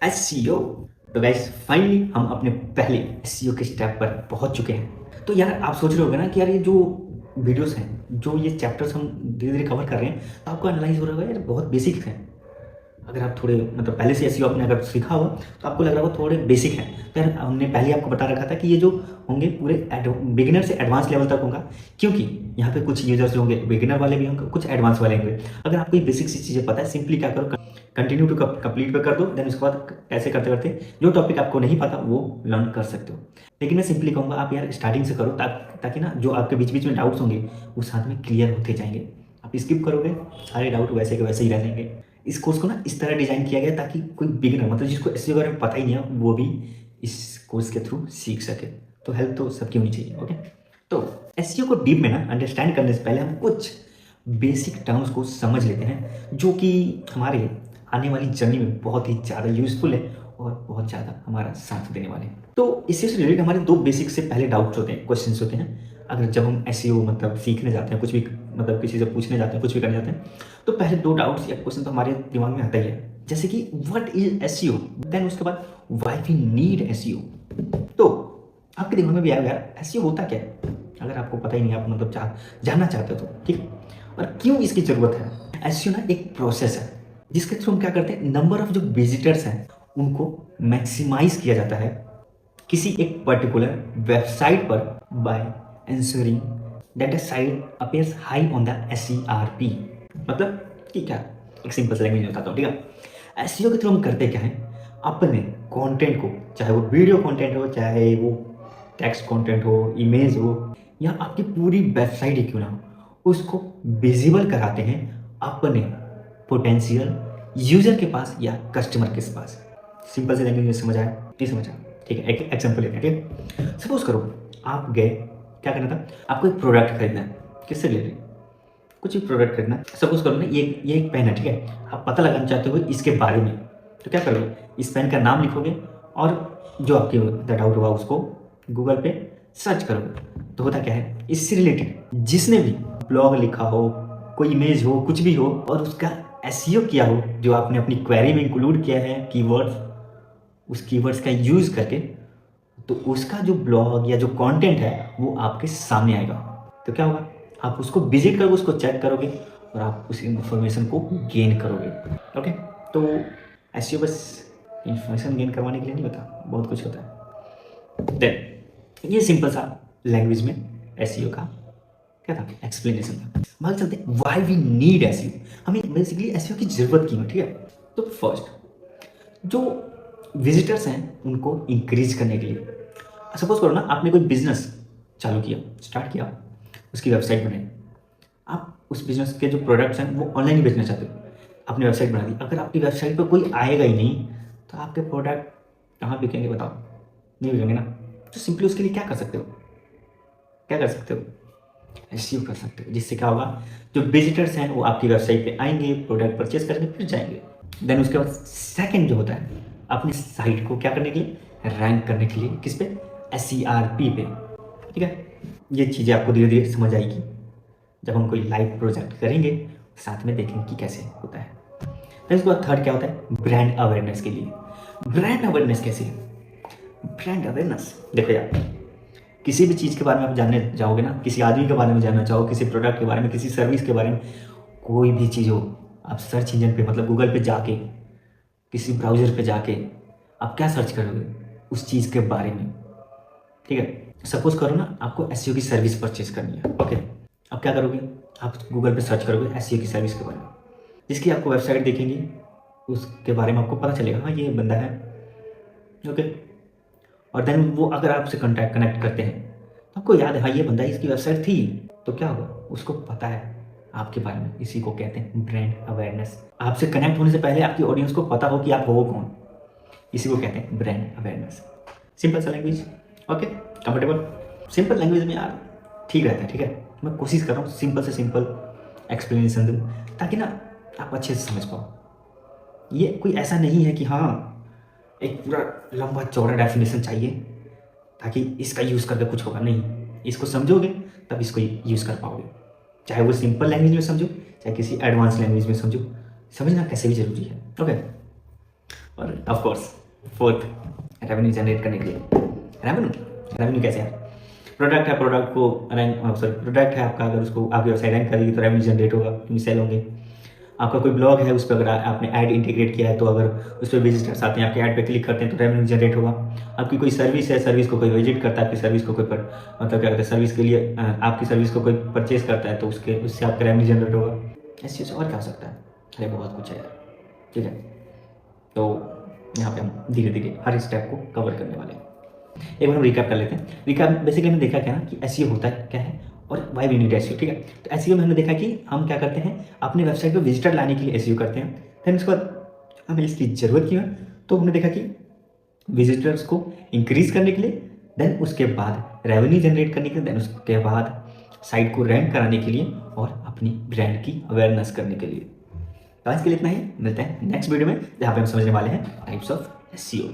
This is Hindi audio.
एसईओ। तो गाइस फाइनली हम अपने पहले एसईओ के स्टेप पर पहुंच चुके हैं। तो यार आप सोच रहे होगे ना कि यार ये जो वीडियोस हैं, जो ये चैप्टर्स हम धीरे धीरे कवर कर रहे हैं, तो आपको एनालाइज हो रहा होगा यार बहुत बेसिक है। अगर आप थोड़े मतलब पहले से एसईओ आपने अगर सीखा हो तो आपको लग रहा होगा थोड़े बेसिक है। तो यार हमने पहले आपको बता रखा था कि ये जो होंगे पूरे बिगिनर से एडवांस लेवल तक होगा, क्योंकि यहाँ पे कुछ यूजर्स होंगे बिगिनर वाले भी होंगे, कुछ एडवांस वाले होंगे। अगर आपको ये बेसिक सी चीज़ें पता है, सिंपली क्या करो, कंटिन्यू टू कंप्लीट पे कर दो। देन उसके बाद ऐसे करते करते जो टॉपिक आपको नहीं पता वो लर्न कर सकते हो। लेकिन मैं सिंपली कहूँगा आप यार स्टार्टिंग से करो, ताकि ना जो आपके बीच बीच में डाउट्स होंगे वो साथ में क्लियर होते जाएंगे। आप स्किप करोगे सारे डाउट वैसे के वैसे ही रह जाएंगे। इस कोर्स को ना इस तरह डिजाइन किया गया ताकि कोई बिगिनर मतलब जिसको एसईओ के बारे में पता ही नहीं है वो भी इस कोर्स के थ्रू सीख सके। तो हेल्प तो सबकी होनी चाहिए। ओके, तो एसईओ को डीप में ना अंडरस्टैंड करने से पहले हम कुछ बेसिक टर्म्स को समझ लेते हैं, जो कि हमारे आने वाली जर्नी में बहुत ही ज़्यादा यूजफुल है और बहुत ज़्यादा हमारा साथ देने वाले हैं। तो इससे रिलेटेड हमारे दो बेसिक से पहले डाउट्स होते हैं, क्वेश्चंस होते हैं। अगर जब हम एसईओ मतलब सीखने जाते हैं, कुछ भी मतलब किसी से पूछने जाते हैं, कुछ भी करने जाते हैं, तो पहले दो डाउट्स या क्वेश्चन तो हमारे दिमाग में आता ही है, जैसे कि व्हाट इज एसईओ, देन उसके बाद व्हाई वी नीड एसईओ। तो आपके दिमाग में भी आएगा यार एसईओ होता क्या है, अगर आपको पता ही नहीं, आप मतलब जानना चाहते हो तो ठीक है। और क्यों इसकी जरूरत है। एसईओ ना एक प्रोसेस है जिसके थ्रू हम क्या करते हैं, नंबर ऑफ जो विजिटर्स हैं उनको मैक्सिमाइज किया जाता है किसी एक पर्टिकुलर वेबसाइट पर bye ensuring that the site appears high on the SERP। मतलब कि क्या, एक सिंपल सा लैंग्वेज में बताता हूँ, ठीक है। एसईओ के थ्रू हम करते क्या है, अपने कंटेंट को, चाहे वो वीडियो कंटेंट हो, चाहे वो टेक्स्ट कंटेंट हो, इमेज हो, या आपकी पूरी वेबसाइट ही क्यों ना हो, उसको विजिबल कराते हैं अपने पोटेंशियल यूजर के पास या कस्टमर के पास। सिंपल से लैंग्वेज में समझ आया, नहीं समझ आया, ठीक है। एक एग्जांपल लेते हैं, ठीक है। सपोज करो आप गए, क्या करना था, आपको एक प्रोडक्ट खरीदना है, किससे रिलेटेड, कुछ भी प्रोडक्ट खरीदना है। सपोज करो ना ये एक पेन है, ठीक है। आप पता लगाना चाहते हो इसके बारे में, तो क्या करोगे, इस पेन का नाम लिखोगे और जो आपके डाउट हुआ उसको गूगल पे सर्च करोगे। तो होता क्या है, इससे रिलेटेड जिसने भी ब्लॉग लिखा हो, कोई इमेज हो, कुछ भी हो, और उसका एसईओ किया हो, जो आपने अपनी क्वेरी में इंक्लूड किया है कीवर्ड्स, उस कीवर्ड्स का यूज करके, तो उसका जो ब्लॉग या जो कंटेंट है वो आपके सामने आएगा। तो क्या होगा, आप उसको विजिट करोगे, उसको चेक करोगे और आप उस इंफॉर्मेशन को गेन करोगे। ओके, तो एसईओ बस इंफॉर्मेशन गेन करवाने के लिए नहीं होता, बहुत कुछ होता है। देन ये सिंपल सा लैंग्वेज में एसईओ का क्या था, एक्सप्लेनेशन था। भाग चलते हैं व्हाई वी नीड एसईओ, हमें बेसिकली एसईओ की जरूरत क्यों है, ठीक है। तो फर्स्ट, जो विजिटर्स हैं उनको इंक्रीज करने के लिए, सपोज करो ना आपने कोई बिजनेस चालू किया, स्टार्ट किया, उसकी वेबसाइट बनाई, आप उस बिजनेस के जो प्रोडक्ट्स हैं वो ऑनलाइन ही बेचना चाहते हो, आपने वेबसाइट बना दी। अगर आपकी वेबसाइट पर कोई आएगा ही नहीं तो आपके प्रोडक्ट कहाँ बिकेंगे बताओ, नहीं बिकेंगे ना। तो सिंपली उसके लिए क्या कर सकते हो, क्या कर सकते हो, एसईओ कर सकते हो, जिससे क्या होगा, जो विजिटर्स हैं वो आपकी वेबसाइट पे आएंगे, प्रोडक्ट परचेज करेंगे, फिर जाएंगे। देन उसके बाद सेकंड जो होता है, अपनी साइट को क्या करने के लिए, रैंक करने के लिए, किस पे, SERP पे, ठीक है। ये चीज़ें आपको धीरे धीरे समझ आएगी जब हम कोई लाइव प्रोजेक्ट करेंगे, साथ में देखेंगे कि कैसे होता है। फिर उसके बाद थर्ड क्या होता है, ब्रांड अवेयरनेस के लिए। ब्रांड अवेयरनेस कैसे है, ब्रांड अवेयरनेस देखो यार, किसी भी चीज़ के बारे में आप जानने जाओगे ना, किसी आदमी के बारे में जानना चाहो, किसी प्रोडक्ट के बारे में, किसी सर्विस के बारे में, कोई भी चीज़ हो, आप सर्च इंजन पे मतलब गूगल पे जाके, किसी ब्राउज़र पे जाके आप क्या सर्च करोगे, उस चीज़ के बारे में, ठीक है। सपोज करो ना आपको एसईओ की सर्विस परचेज करनी है, ओके। अब क्या करोगे, आप गूगल पे सर्च करोगे एसईओ की सर्विस के बारे में, जिसकी आपको वेबसाइट देखेंगे, उसके बारे में आपको पता चलेगा हाँ ये बंदा है, ओके। और देन वो अगर आपसे कनेक्ट करते हैं तो आपको याद है हाँ ये बंदा इसकी वेबसाइट थी, तो क्या होगा, उसको पता है आपके बारे में। इसी को कहते हैं ब्रांड अवेयरनेस। आपसे कनेक्ट होने से पहले आपकी ऑडियंस को पता हो कि आप हो कौन, इसी को कहते हैं ब्रांड अवेयरनेस। सिंपल सा language, okay, comfortable. Simple language में यार ठीक रहता है, ठीक है। मैं कोशिश कर रहा हूँ सिंपल से सिंपल एक्सप्लेनेशन दूँ, ताकि ना आप अच्छे से समझ पाओ। ये कोई ऐसा नहीं है कि हाँ एक पूरा लंबा चौड़ा डेफिनेशन चाहिए ताकि इसका यूज़ करके कुछ होगा, नहीं। इसको समझोगे तब इसको यूज़ कर पाओगे, चाहे वो सिंपल लैंग्वेज में समझो, चाहे किसी एडवांस लैंग्वेज में समझो, समझना कैसे भी जरूरी है, ओके। और of course fourth, revenue generate करने के लिए। रेवेन्यू कैसे है? प्रोडक्ट है, प्रोडक्ट को प्रोडक्ट है आपका, अगर उसको आपकी वेबसाइट रैंक करेगी तो रेवेन्यू जनरेट होगा, क्योंकि सेल होंगे। आपका कोई ब्लॉग है, उस पर अगर आपने ऐड इंटीग्रेट किया है तो अगर उस पर विजिटर्स आते हैं, आपके ऐड पे क्लिक करते हैं तो रेवेन्यू जनरेट होगा। आपकी कोई सर्विस है, सर्विस को कोई विजिट करता है, आपकी सर्विस को कोई मतलब क्या कहते हैं, सर्विस के लिए आपकी सर्विस को कोई परचेज करता है तो उससे आपका रेवेन्यू जनरेट होगा। ऐसी चीज़ और क्या हो सकता है? अरे बहुत कुछ है यार, ठीक है। तो यहाँ पे हम धीरे धीरे हर स्टेप को कवर करने वाले हैं। एक बार हम रिकैप कर लेते हैं। रिकैप बेसिकली हमने देखा क्या ना कि एसईओ होता है क्या है और वाई वी नीड एसईओ, ठीक है। तो एसईओ में हमने देखा कि हम क्या करते हैं, अपने वेबसाइट पे विजिटर लाने के लिए एसईओ करते हैं। फिर उसके बाद हमें इसकी ज़रूरत क्यों है, तो हमने देखा कि विजिटर्स को इंक्रीज करने के लिए, देन उसके बाद रेवेन्यू जनरेट करने के लिए, देन उसके बाद साइट को रैंक कराने के लिए और अपनी ब्रांड की अवेयरनेस करने के लिए। तो आज के लिए इतना ही, मिलते हैं नेक्स्ट वीडियो में जहाँ पे हम समझने वाले हैं टाइप्स ऑफ एसईओ।